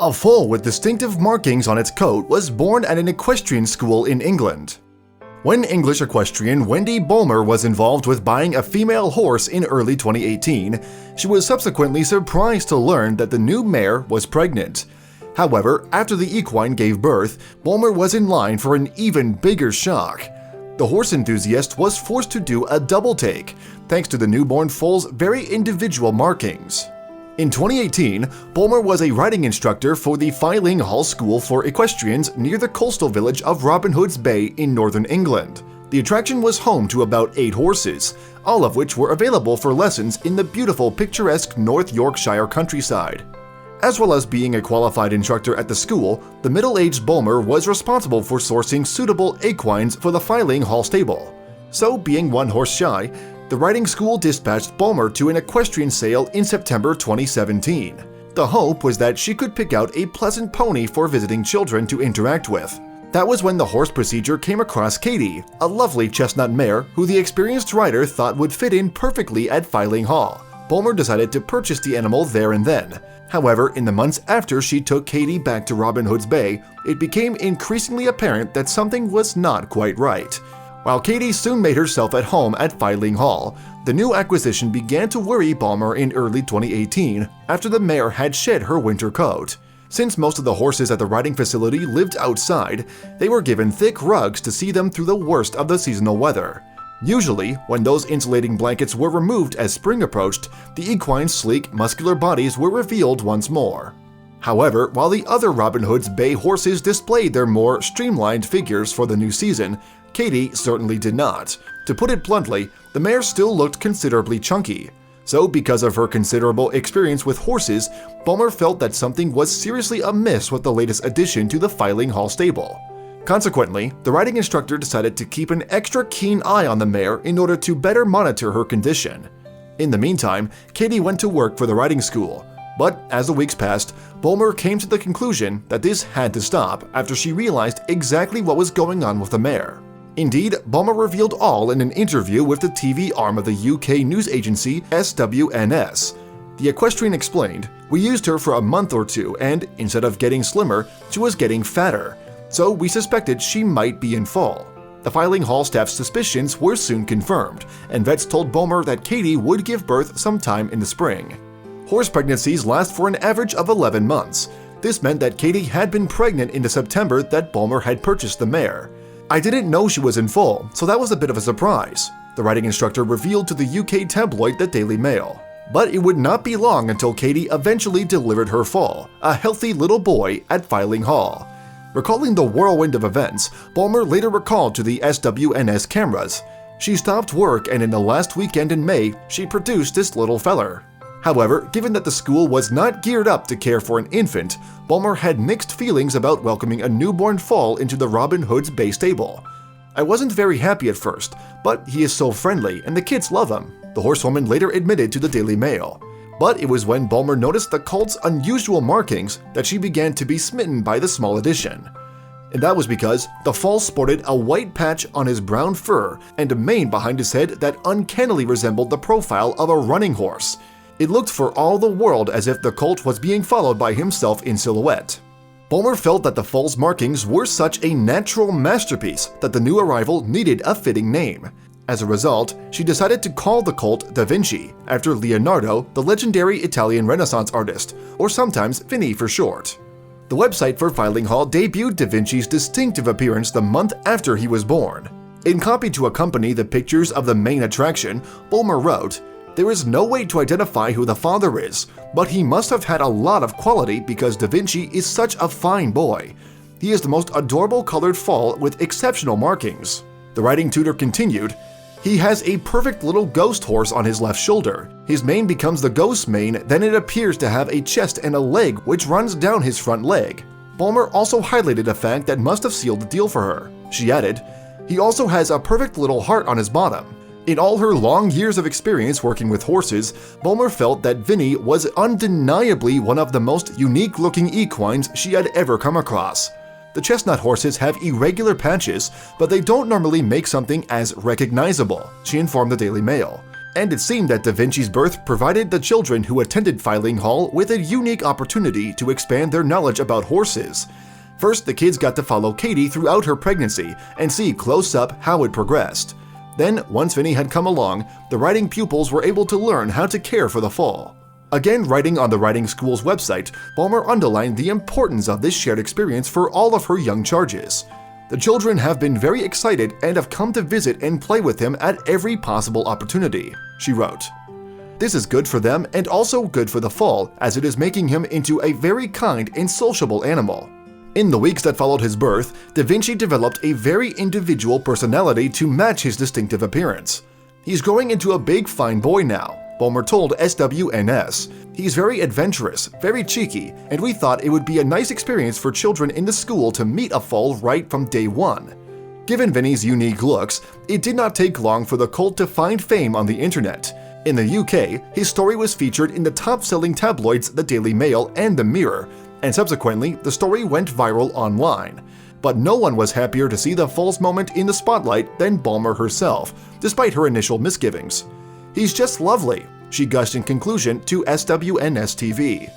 A foal with distinctive markings on its coat was born at an equestrian school in England. When English equestrian Wendy Bulmer was involved with buying a female horse in early 2018, she was subsequently surprised to learn that the new mare was pregnant. However, after the equine gave birth, Bulmer was in line for an even bigger shock. The horse enthusiast was forced to do a double take, thanks to the newborn foal's very individual markings. In 2018, Bulmer was a riding instructor for the Filing Hall School for Equestrians near the coastal village of Robin Hood's Bay in northern England. The attraction was home to about 8 horses, all of which were available for lessons in the beautiful picturesque North Yorkshire countryside. As well as being a qualified instructor at the school, the middle-aged Bulmer was responsible for sourcing suitable equines for the Filing Hall stable. So, being one horse shy, the riding school dispatched Bulmer to an equestrian sale in September 2017. The hope was that she could pick out a pleasant pony for visiting children to interact with. That was when the horse procedure came across Katie, a lovely chestnut mare who the experienced rider thought would fit in perfectly at Filing Hall. Bulmer decided to purchase the animal there and then. However, in the months after she took Katie back to Robin Hood's Bay, it became increasingly apparent that something was not quite right. While Katie soon made herself at home at Filing Hall, the new acquisition began to worry Bulmer in early 2018 after the mare had shed her winter coat. Since most of the horses at the riding facility lived outside, they were given thick rugs to see them through the worst of the seasonal weather. Usually, when those insulating blankets were removed as spring approached, the equine's sleek, muscular bodies were revealed once more. However, while the other Robin Hood's Bay horses displayed their more streamlined figures for the new season, Katie certainly did not. To put it bluntly, the mare still looked considerably chunky. So, because of her considerable experience with horses, Bulmer felt that something was seriously amiss with the latest addition to the Filing Hall stable. Consequently, the riding instructor decided to keep an extra keen eye on the mare in order to better monitor her condition. In the meantime, Katie went to work for the riding school. But as the weeks passed, Bulmer came to the conclusion that this had to stop after she realized exactly what was going on with the mare. Indeed, Bulmer revealed all in an interview with the TV arm of the UK news agency SWNS. The equestrian explained, "We used her for a month or two and, instead of getting slimmer, she was getting fatter. So we suspected she might be in foal." The Filing Hall staff's suspicions were soon confirmed, and vets told Bulmer that Katie would give birth sometime in the spring. Horse pregnancies last for an average of 11 months. This meant that Katie had been pregnant in the September that Bulmer had purchased the mare. "I didn't know she was in foal, so that was a bit of a surprise," the riding instructor revealed to the UK tabloid The Daily Mail. But it would not be long until Katie eventually delivered her foal, a healthy little boy, at Filing Hall. Recalling the whirlwind of events, Bulmer later recalled to the SWNS cameras, "She stopped work and in the last weekend in May, she produced this little feller." However, given that the school was not geared up to care for an infant, Bulmer had mixed feelings about welcoming a newborn foal into the Robin Hood's Bay stable. "I wasn't very happy at first, but he is so friendly and the kids love him," the horsewoman later admitted to the Daily Mail. But it was when Bulmer noticed the colt's unusual markings that she began to be smitten by the small addition. And that was because the foal sported a white patch on his brown fur and a mane behind his head that uncannily resembled the profile of a running horse. It looked for all the world as if the colt was being followed by himself in silhouette. Bulmer felt that the foal's markings were such a natural masterpiece that the new arrival needed a fitting name. As a result, she decided to call the colt Da Vinci, after Leonardo, the legendary Italian Renaissance artist, or sometimes Vinny for short. The website for Filing Hall debuted Da Vinci's distinctive appearance the month after he was born. In copy to accompany the pictures of the main attraction, Bulmer wrote, "There is no way to identify who the father is, but he must have had a lot of quality because Da Vinci is such a fine boy. He is the most adorable colored foal with exceptional markings." The riding tutor continued, "He has a perfect little ghost horse on his left shoulder. His mane becomes the ghost's mane, then it appears to have a chest and a leg which runs down his front leg." Bulmer also highlighted a fact that must have sealed the deal for her. She added, "He also has a perfect little heart on his bottom." In all her long years of experience working with horses, Bulmer felt that Vinny was undeniably one of the most unique-looking equines she had ever come across. The chestnut horses have irregular patches, but they don't normally make something as recognizable, she informed the Daily Mail. And it seemed that Da Vinci's birth provided the children who attended Filing Hall with a unique opportunity to expand their knowledge about horses. First, the kids got to follow Katie throughout her pregnancy and see close up how it progressed. Then, once Vinny had come along, the riding pupils were able to learn how to care for the foal. Again, writing on the riding school's website, Bulmer underlined the importance of this shared experience for all of her young charges. The children have been very excited and have come to visit and play with him at every possible opportunity, she wrote. This is good for them and also good for the foal, as it is making him into a very kind and sociable animal. In the weeks that followed his birth, Da Vinci developed a very individual personality to match his distinctive appearance. He's growing into a big fine boy now, Bulmer told SWNS. He's very adventurous, very cheeky, and we thought it would be a nice experience for children in the school to meet a foal right from day one. Given Vinny's unique looks, it did not take long for the colt to find fame on the internet. In the UK, his story was featured in the top-selling tabloids The Daily Mail and The Mirror, and subsequently, the story went viral online. But no one was happier to see the foal's moment in the spotlight than Bulmer herself, despite her initial misgivings. "He's just lovely," she gushed in conclusion to SWNS TV.